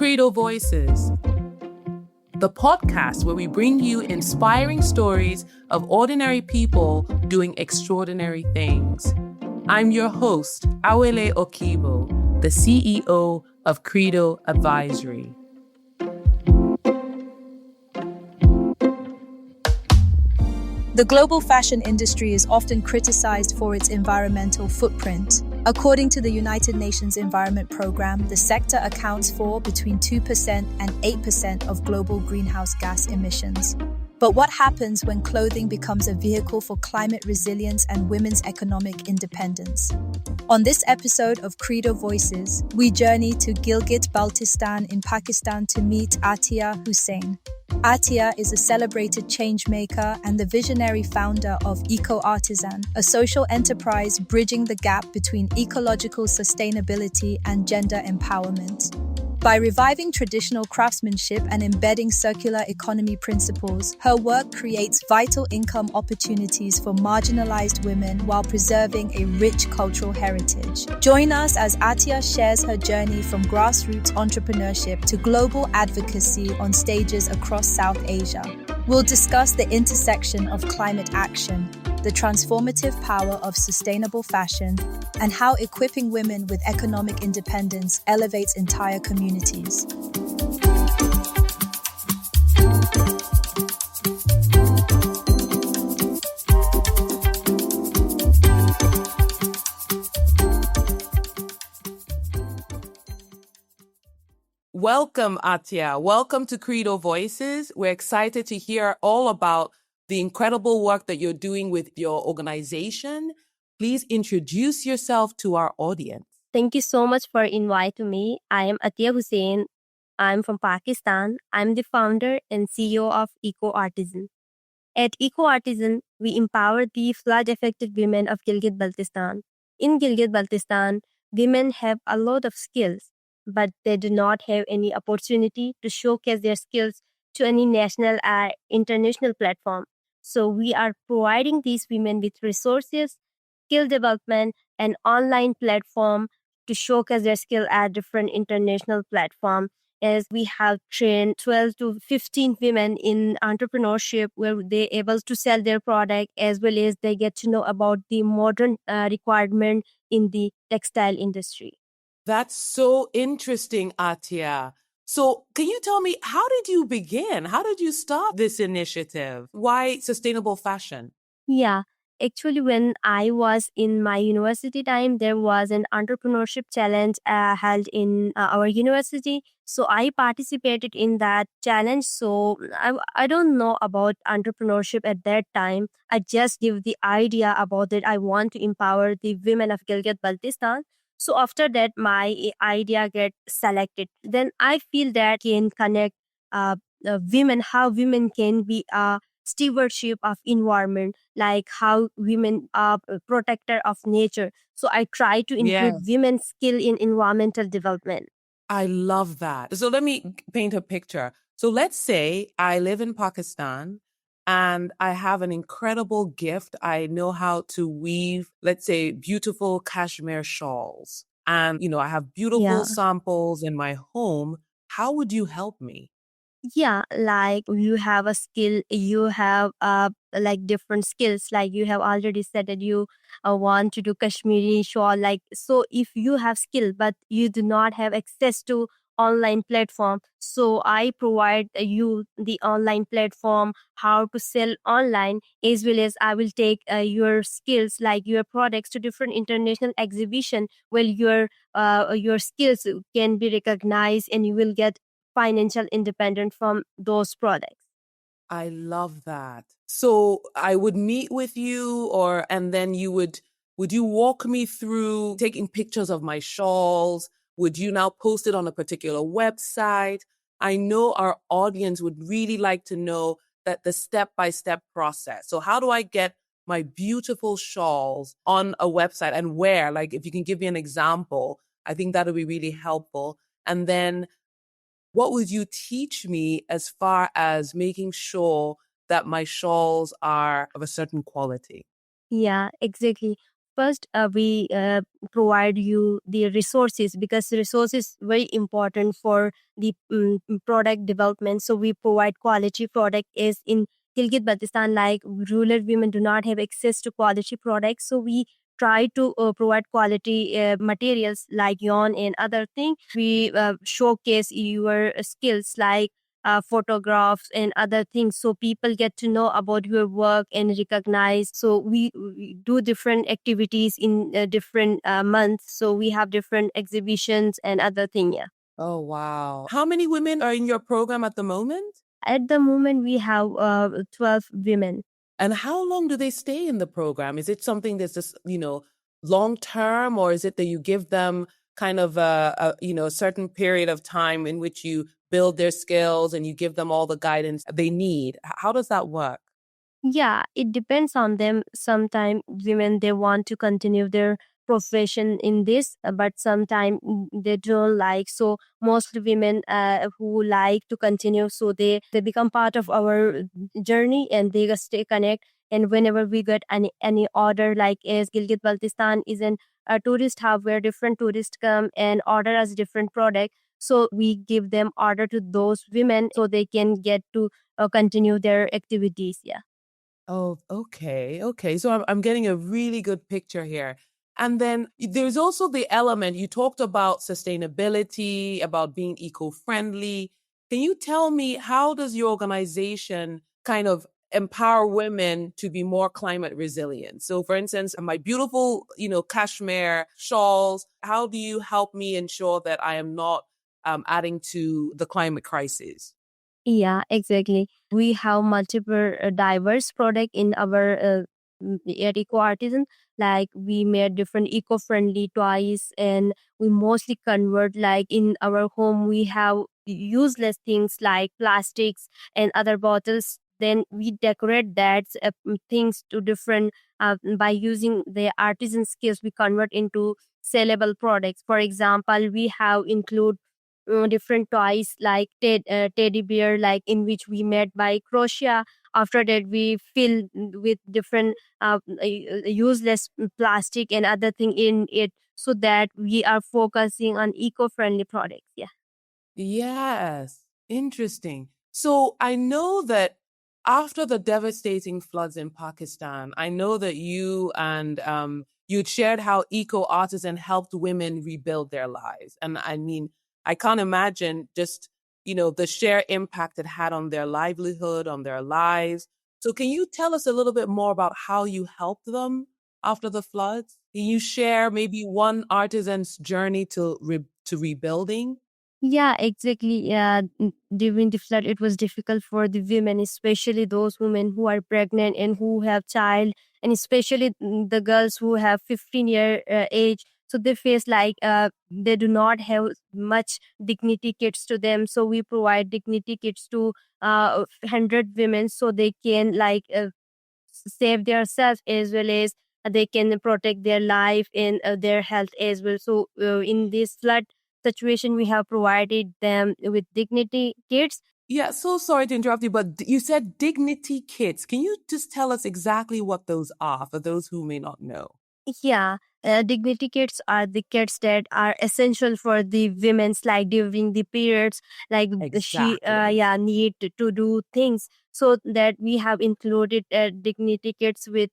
Credo Voices, the podcast where we bring you inspiring stories of ordinary people doing extraordinary things. I'm your host, Awele Okibo, the CEO of Credo Advisory. The global fashion industry is often criticized for its environmental footprint. According to the United Nations Environment Programme, the sector accounts for between 2% and 8% of global greenhouse gas emissions. But what happens when clothing becomes a vehicle for climate resilience and women's economic independence? On this episode of Credo Voices, we journey to Gilgit-Baltistan in Pakistan to meet Atia Hussain. Atia is a celebrated change maker and the visionary founder of Eco Artisan, a social enterprise bridging the gap between ecological sustainability and gender empowerment. By reviving traditional craftsmanship and embedding circular economy principles, her work creates vital income opportunities for marginalized women while preserving a rich cultural heritage. Join us as Atia shares her journey from grassroots entrepreneurship to global advocacy on stages across South Asia. We'll discuss the intersection of climate action, the transformative power of sustainable fashion, and how equipping women with economic independence elevates entire communities. Welcome, Atia. Welcome to Credo Voices. We're excited to hear all about the incredible work that you're doing with your organization. Please introduce yourself to our audience. Thank you so much for inviting me. I am Atia Hussain. I'm from Pakistan. I'm the founder and CEO of Eco Artisan. At Eco Artisan, we empower the flood-affected women of Gilgit-Baltistan. In Gilgit-Baltistan, women have a lot of skills, but they do not have any opportunity to showcase their skills to any national or international platform. So we are providing these women with resources, skill development, and online platform to showcase their skill at different international platforms. As we have trained 12 to 15 women in entrepreneurship where they're able to sell their product as well as they get to know about the modern requirement in the textile industry. That's so interesting, Atia. So can you tell me, how did you begin? How did you start this initiative? Why sustainable fashion? Yeah, actually, when I was in my university time, there was an entrepreneurship challenge held in our university. So I participated in that challenge. So I don't know about entrepreneurship at that time. I just give the idea about it. I want to empower the women of Gilgit-Baltistan. So after that, my idea get selected. Then I feel that can connect women, how women can be a stewardship of environment, like how women are a protector of nature. So I try to include women's skill in environmental development. I love that. So let me paint a picture. So let's say I live in Pakistan and I have an incredible gift. I know how to weave, let's say, beautiful cashmere shawls. And, I have beautiful samples in my home. How would you help me? Yeah, like you have a skill, you have like different skills, like you have already said that you want to do Kashmiri shawl, like, so if you have skill but you do not have access to online platform, so I provide you the online platform, how to sell online, as well as I will take your skills, like your products, to different international exhibition where your skills can be recognized and you will get financial independence from those products. I love that. So I would meet with you and then would you walk me through taking pictures of my shawls? Would you now post it on a particular website? I know our audience would really like to know that the step-by-step process. So how do I get my beautiful shawls on a website and where? Like, if you can give me an example, I think that would be really helpful. And then what would you teach me as far as making sure that my shawls are of a certain quality? Yeah, exactly. first, we provide you the resources, because resources very important for the product development. So we provide quality product. Is in Gilgit-Baltistan, like rural women do not have access to quality products, so we try to provide quality materials like yarn and other things. We showcase your skills like photographs and other things, so people get to know about your work and recognize. So we do different activities in different months, so we have different exhibitions and other thing. Yeah, Oh, wow. How many women are in your program at the moment? at the moment we have 12 women. And how long do they stay in the program? Is it something that's just, long term, or is it that you give them kind of a certain period of time in which you build their skills and you give them all the guidance they need? How does that work? Yeah, it depends on them. Sometimes women, they want to continue their profession in this, but sometimes they don't like. So most women who like to continue, so they become part of our journey and they just stay connect. And whenever we get any order, like as Gilgit-Baltistan is a tourist hub where different tourists come and order us different product. So we give them order to those women so they can get to continue their activities. Yeah. Oh, okay. Okay. So I'm getting a really good picture here. And then there's also the element you talked about sustainability, about being eco-friendly. Can you tell me, how does your organization kind of empower women to be more climate resilient? So for instance, my beautiful, cashmere shawls, how do you help me ensure that I am not adding to the climate crisis? Yeah, exactly. We have multiple diverse product in our at Eco Artisan. Like we made different eco-friendly toys, and we mostly convert. Like in our home, we have useless things like plastics and other bottles. Then we decorate that things to different by using the artisan skills. We convert into sellable products. For example, we have include different toys like teddy bear, like in which we made by crochet. After that we fill with different useless plastic and other thing in it, so that we are focusing on eco-friendly products. Yeah. Yes, interesting. So I know that after the devastating floods in Pakistan, I know that you and you'd shared how Eco Artisan helped women rebuild their lives. And I mean, I can't imagine just, the sheer impact it had on their livelihood, on their lives. So can you tell us a little bit more about how you helped them after the floods? Can you share maybe one artisan's journey to rebuilding? Yeah, exactly. Yeah, during the flood, it was difficult for the women, especially those women who are pregnant and who have child, and especially the girls who have 15-year age. So they face like they do not have much dignity kits to them. So we provide dignity kits to 100 women, so they can like save themselves, as well as they can protect their life and their health as well. So in this flood situation, we have provided them with dignity kits. Yeah, so sorry to interrupt you, but you said dignity kits. Can you just tell us exactly what those are for those who may not know? Yeah, dignity kits are the kits that are essential for the women's, like during the periods, like she Exactly. yeah need to do things. So that we have included dignity kits with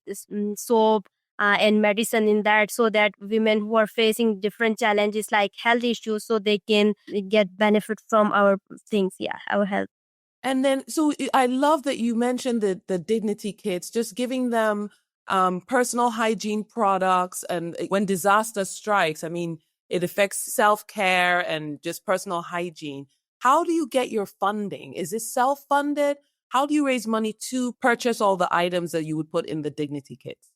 soap and medicine in that, so that women who are facing different challenges like health issues, so they can get benefit from our things. Yeah, our health. And then, so I love that you mentioned the dignity kits, just giving them personal hygiene products. And when disaster strikes, I mean, it affects self-care and just personal hygiene. How do you get your funding? Is this self-funded? How do you raise money to purchase all the items that you would put in the dignity kits?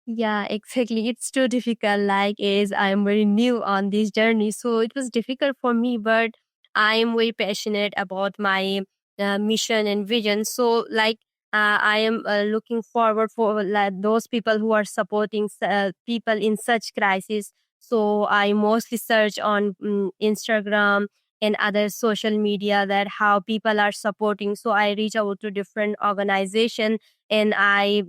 Yeah, exactly. It's too difficult. Like, as I'm very new on this journey, so it was difficult for me. But I am very passionate about my mission and vision. So, like, I am looking forward for like those people who are supporting people in such crisis. So, I mostly search on Instagram and other social media, that how people are supporting. So I reach out to different organization, and I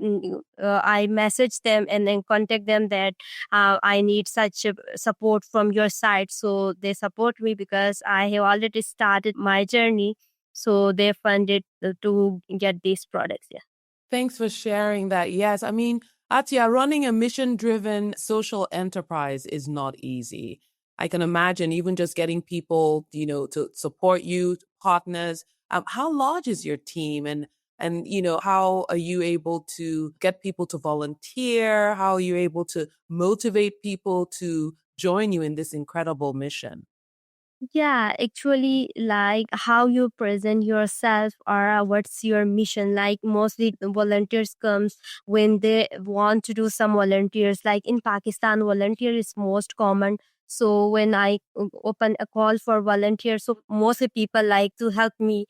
message them and then contact them that I need such a support from your side. So they support me because I have already started my journey. So they funded to get these products. Yeah. Thanks for sharing that. Yes, I mean, Atia, running a mission-driven social enterprise is not easy. I can imagine even just getting people, to support you, partners. How large is your team, and how are you able to get people to volunteer? How are you able to motivate people to join you in this incredible mission? Yeah, actually, like how you present yourself or what's your mission. Like mostly the volunteers comes when they want to do some volunteers. Like in Pakistan, volunteer is most common. So when I open a call for volunteers, so mostly people like to help me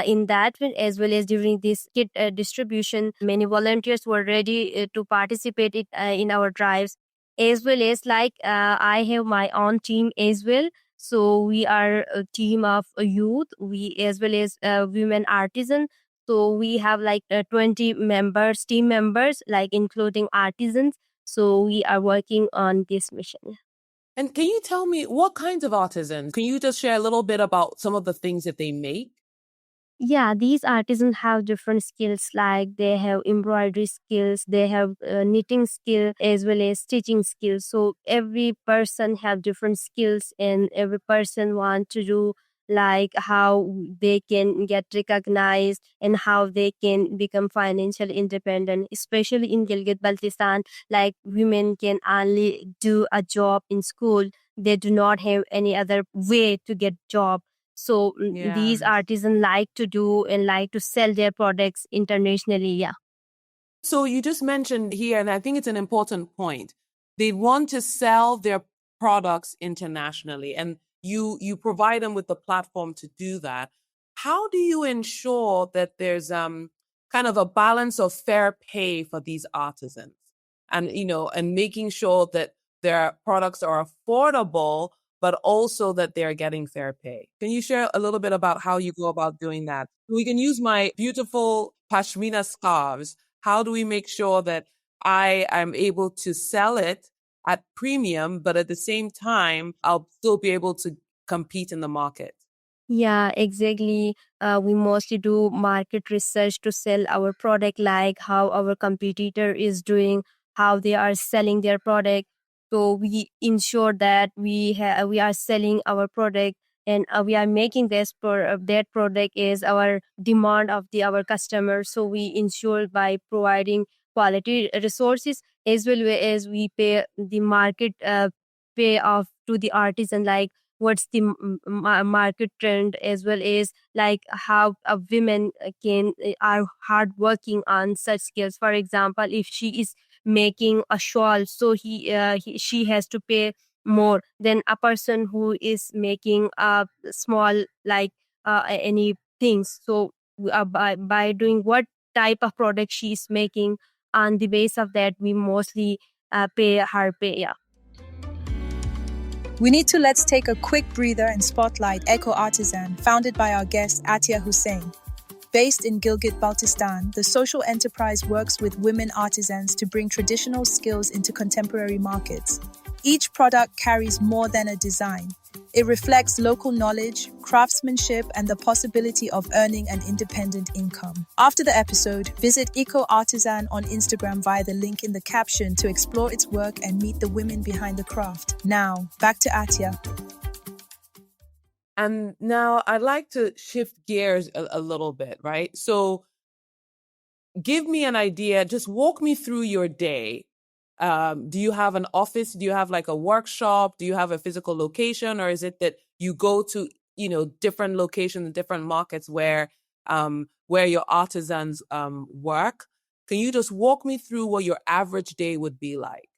in that way, as well as during this kit distribution. Many volunteers were ready to participate in our drives, as well as like I have my own team as well. So we are a team of youth, we as well as women artisan. So we have like 20 members, team members, like including artisans. So we are working on this mission. And can you tell me what kinds of artisans? Can you just share a little bit about some of the things that they make? Yeah, these artisans have different skills, like they have embroidery skills, they have knitting skill as well as stitching skills. So every person have different skills, and every person want to do like how they can get recognized and how they can become financially independent, especially in Gilgit-Baltistan. Like women can only do a job in school, they do not have any other way to get job. So these Yes. artisans like to do and like to sell their products internationally. Yeah. So you just mentioned here, and I think it's an important point. They want to sell their products internationally, and you provide them with the platform to do that. How do you ensure that there's kind of a balance of fair pay for these artisans, and and making sure that their products are affordable, but also that they're getting fair pay? Can you share a little bit about how you go about doing that? We can use my beautiful pashmina scarves. How do we make sure that I am able to sell it at premium, but at the same time, I'll still be able to compete in the market? Yeah, exactly. We mostly do market research to sell our product, like how our competitor is doing, how they are selling their product. So we ensure that we are selling our product, and we are making that product is our demand of the our customers. So we ensure by providing quality resources, as well as we pay the market pay off to the artisan, like what's the market trend, as well as like how women can are hard working on such skills. For example, if she is making a shawl, so she has to pay more than a person who is making a small, like any things. So by doing what type of product she is making, on the base of that we mostly pay her pay. Yeah. We need to let's take a quick breather and spotlight Eco Artisan, founded by our guest Atia Hussain. Based in Gilgit-Baltistan, the social enterprise works with women artisans to bring traditional skills into contemporary markets. Each product carries more than a design. It reflects local knowledge, craftsmanship, and the possibility of earning an independent income. After the episode, visit Eco Artisan on Instagram via the link in the caption to explore its work and meet the women behind the craft. Now, back to Atia. And now I'd like to shift gears a little bit, right? So give me an idea, just walk me through your day. Do you have an office? Do you have like a workshop? Do you have a physical location? Or is it that you go to, different locations, different markets where your artisans work? Can you just walk me through what your average day would be like?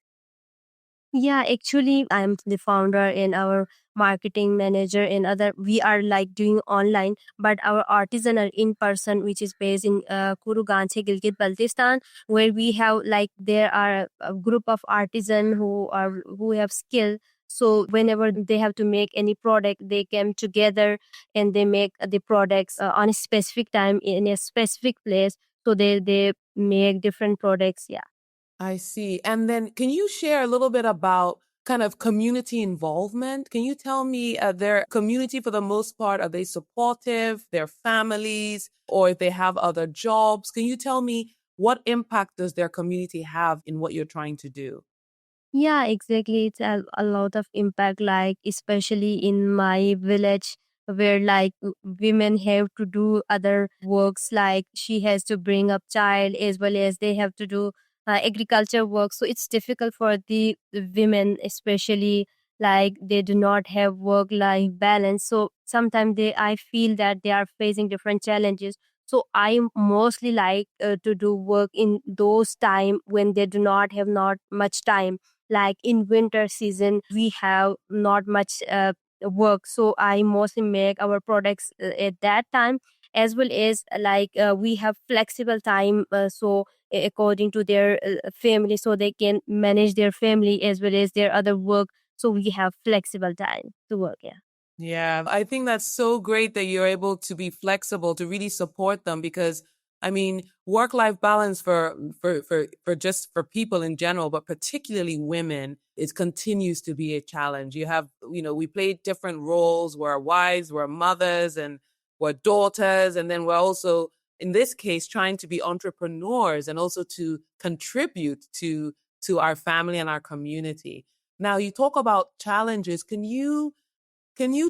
Yeah, actually, I'm the founder and our marketing manager and other. We are like doing online, but our artisan are in person, which is based in Kuruganche, Gilgit-Baltistan, where we have like there are a group of artisan who have skill. So whenever they have to make any product, they come together and they make the products on a specific time in a specific place. So they make different products. Yeah. I see. And then can you share a little bit about kind of community involvement? Can you tell me their community for the most part, are they supportive, their families, or if they have other jobs? Can you tell me what impact does their community have in what you're trying to do? Yeah, exactly. It's a lot of impact, like especially in my village where like women have to do other works, like she has to bring up child as well as they have to do agriculture work. So it's difficult for the women, especially like they do not have work life balance. So sometimes I feel that they are facing different challenges. So I mostly like to do work in those time when they do not have not much time, like in winter season we have not much work. So I mostly make our products at that time, as well as we have flexible time, so according to their family, so they can manage their family as well as their other work. So we have flexible time to work. Yeah. Yeah, I think that's so great that you're able to be flexible to really support them because I mean, work-life balance for just for people in general, but particularly women, it continues to be a challenge. You have, we play different roles. We're wives, we're mothers, and we're daughters, and then we're also in this case trying to be entrepreneurs and also to contribute to our family and our community. Now, you talk about challenges. Can you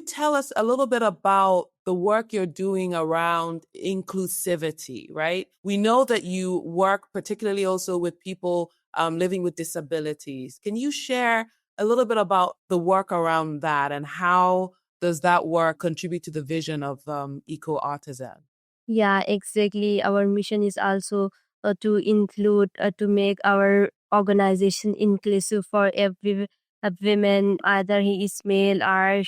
tell us a little bit about the work you're doing around inclusivity, right? We know that you work particularly also with people living with disabilities. Can you share a little bit about the work around that and how does that work contribute to the vision of Eco Artisan? Yeah, exactly. Our mission is also to include, to make our organization inclusive for every women, either he is male or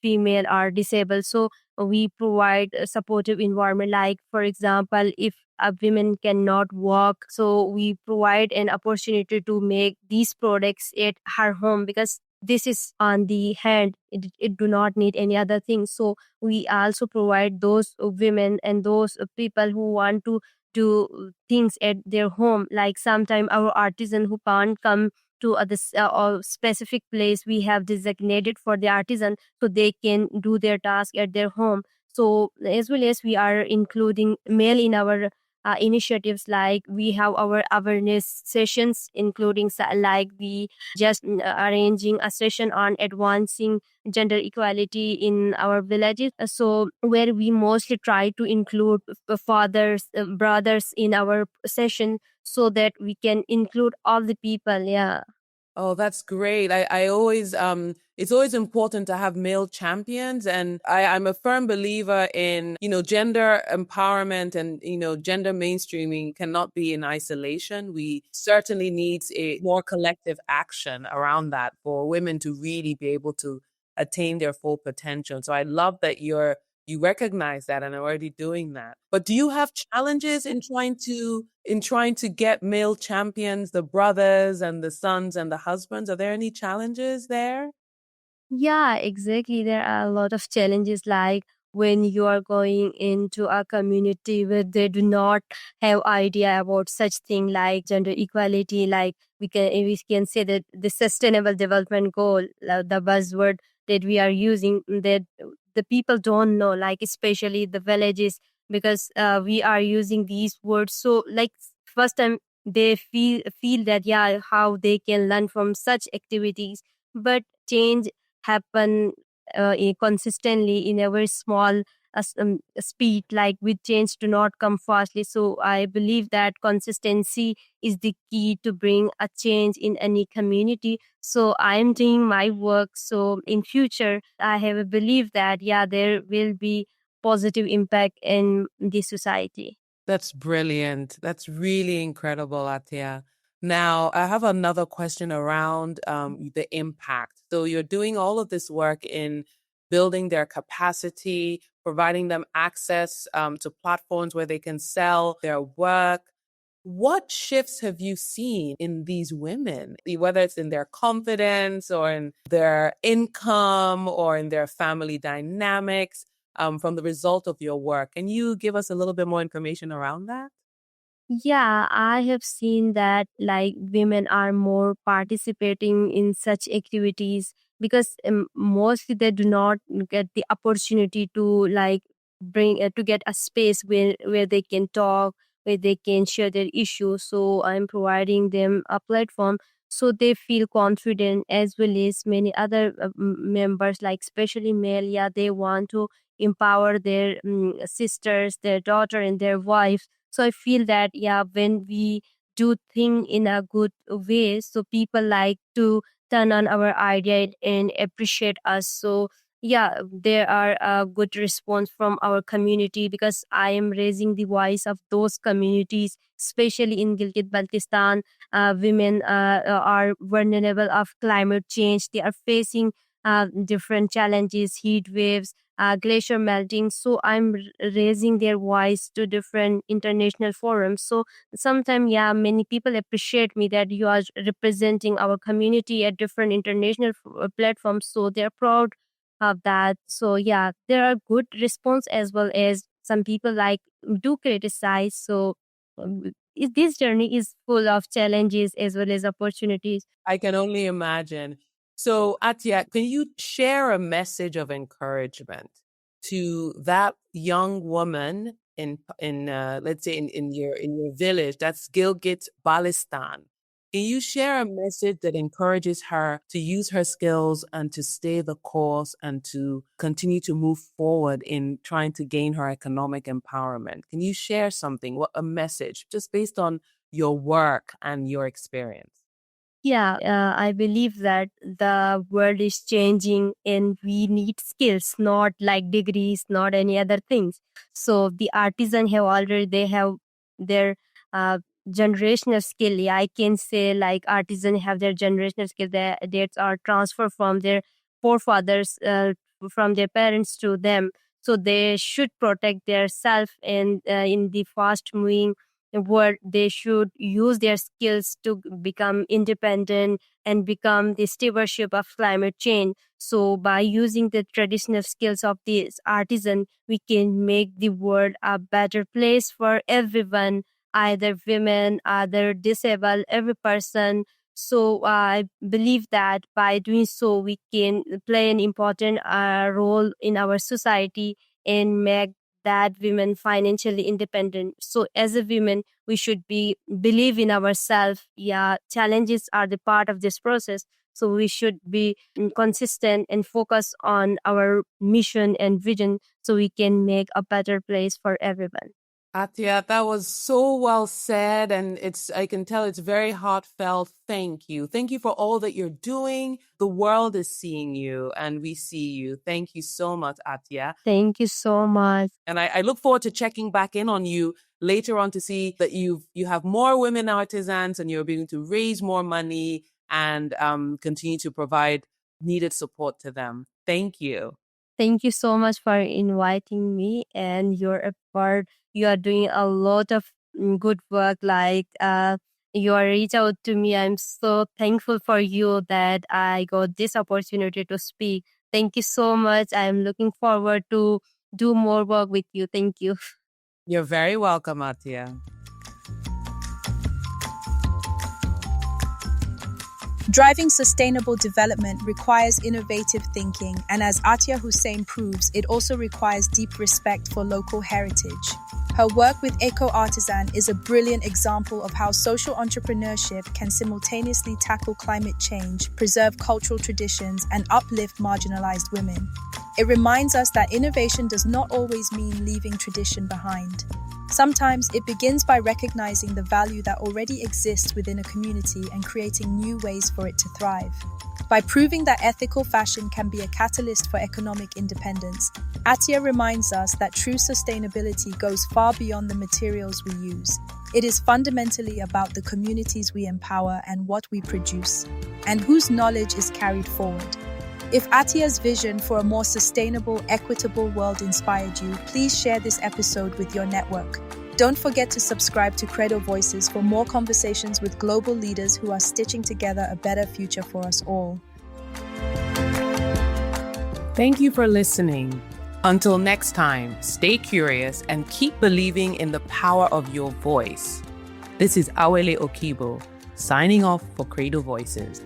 female or disabled. So we provide a supportive environment. Like for example, if a woman cannot walk, so we provide an opportunity to make these products at her home, because this is on the hand. It do not need any other thing. So we also provide those women and those people who want to do things at their home. Like sometime our artisan who can't come to this or specific place we have designated for the artisan, so they can do their task at their home. So as well as we are including male in our initiatives, like we have our awareness sessions, including like we just arranging a session on advancing gender equality in our villages. So where we mostly try to include fathers, brothers in our session, so that we can include all the people. Yeah. Oh, that's great. I always it's always important to have male champions and I'm a firm believer in, gender empowerment and, gender mainstreaming cannot be in isolation. We certainly needs a more collective action around that for women to really be able to attain their full potential. So I love that you recognize that and are already doing that. But do you have challenges in trying to get male champions, the brothers and the sons and the husbands? Are there any challenges there? Yeah, exactly. There are a lot of challenges, like when you are going into a community where they do not have idea about such thing like gender equality. Like we can say that the sustainable development goal, the buzzword that we are using, that the people don't know, like especially the villages, because we are using these words. So like first time they feel that, yeah, how they can learn from such activities. But change happen consistently in a very small speed. Like with change do not come fastly. So I believe that consistency is the key to bring a change in any community. So I'm doing my work, so in future I have a belief that, yeah, there will be positive impact in the society. That's brilliant. That's really incredible, Atia. Now, I have another question around the impact. So you're doing all of this work in building their capacity, providing them access to platforms where they can sell their work. What shifts have you seen in these women, whether it's in their confidence or in their income or in their family dynamics, from the result of your work? Can you give us a little bit more information around that? Yeah, I have seen that like women are more participating in such activities because mostly they do not get the opportunity to like bring to get a space where they can talk, where they can share their issues. So I'm providing them a platform so they feel confident, as well as many other members, like especially male. Yeah, they want to empower their sisters, their daughter, and their wives. So I feel that, yeah, when we do thing in a good way, so people like to turn on our idea and appreciate us. So yeah, there are a good response from our community because I am raising the voice of those communities, especially in Gilgit-Baltistan. Women are vulnerable of climate change. They are facing different challenges, heat waves, glacier melting. So I'm raising their voice to different international forums. So sometimes, yeah, many people appreciate me that you are representing our community at different international platforms. So they're proud of that. So yeah, there are good response, as well as some people like do criticize. So this journey is full of challenges as well as opportunities. I can only imagine. So, Atia, can you share a message of encouragement to that young woman in let's say in your village? That's Gilgit-Baltistan. Can you share a message that encourages her to use her skills and to stay the course and to continue to move forward in trying to gain her economic empowerment? Can you share something, what a message, just based on your work and your experience? Yeah, I believe that the world is changing and we need skills, not like degrees, not any other things. So the artisan have already, they have their uh, generational skill. Yeah, I can say like artisan have their generational skill that are transferred from their forefathers, from their parents to them. So they should protect their self, and in the fast moving where they should use their skills to become independent and become the stewardship of climate change. So by using the traditional skills of this artisan, we can make the world a better place for everyone, either women, either disabled, every person. So I believe that by doing so, we can play an important role in our society and make that women financially independent. So as a woman, we should be believe in ourselves. Yeah, challenges are the part of this process. So we should be consistent and focus on our mission and vision so we can make a better place for everyone. Atia, that was so well said. And I can tell it's very heartfelt. Thank you. Thank you for all that you're doing. The world is seeing you and we see you. Thank you so much, Atia. Thank you so much. And I look forward to checking back in on you later on to see that you have more women artisans and you're able to raise more money and continue to provide needed support to them. Thank you. Thank you so much for inviting me, and you're a part. You are doing a lot of good work. Like you are reach out to me. I'm so thankful for you that I got this opportunity to speak. Thank you so much. I'm looking forward to do more work with you. Thank you. You're very welcome, Atia. Driving sustainable development requires innovative thinking, and as Atia Hussain proves, it also requires deep respect for local heritage. Her work with Eco Artisan is a brilliant example of how social entrepreneurship can simultaneously tackle climate change, preserve cultural traditions, and uplift marginalized women. It reminds us that innovation does not always mean leaving tradition behind. Sometimes it begins by recognizing the value that already exists within a community and creating new ways for it to thrive. By proving that ethical fashion can be a catalyst for economic independence, Atia reminds us that true sustainability goes far beyond the materials we use. It is fundamentally about the communities we empower and what we produce, and whose knowledge is carried forward. If Atia's vision for a more sustainable, equitable world inspired you, please share this episode with your network. Don't forget to subscribe to Credo Voices for more conversations with global leaders who are stitching together a better future for us all. Thank you for listening. Until next time, stay curious and keep believing in the power of your voice. This is Awele Okibo, signing off for Credo Voices.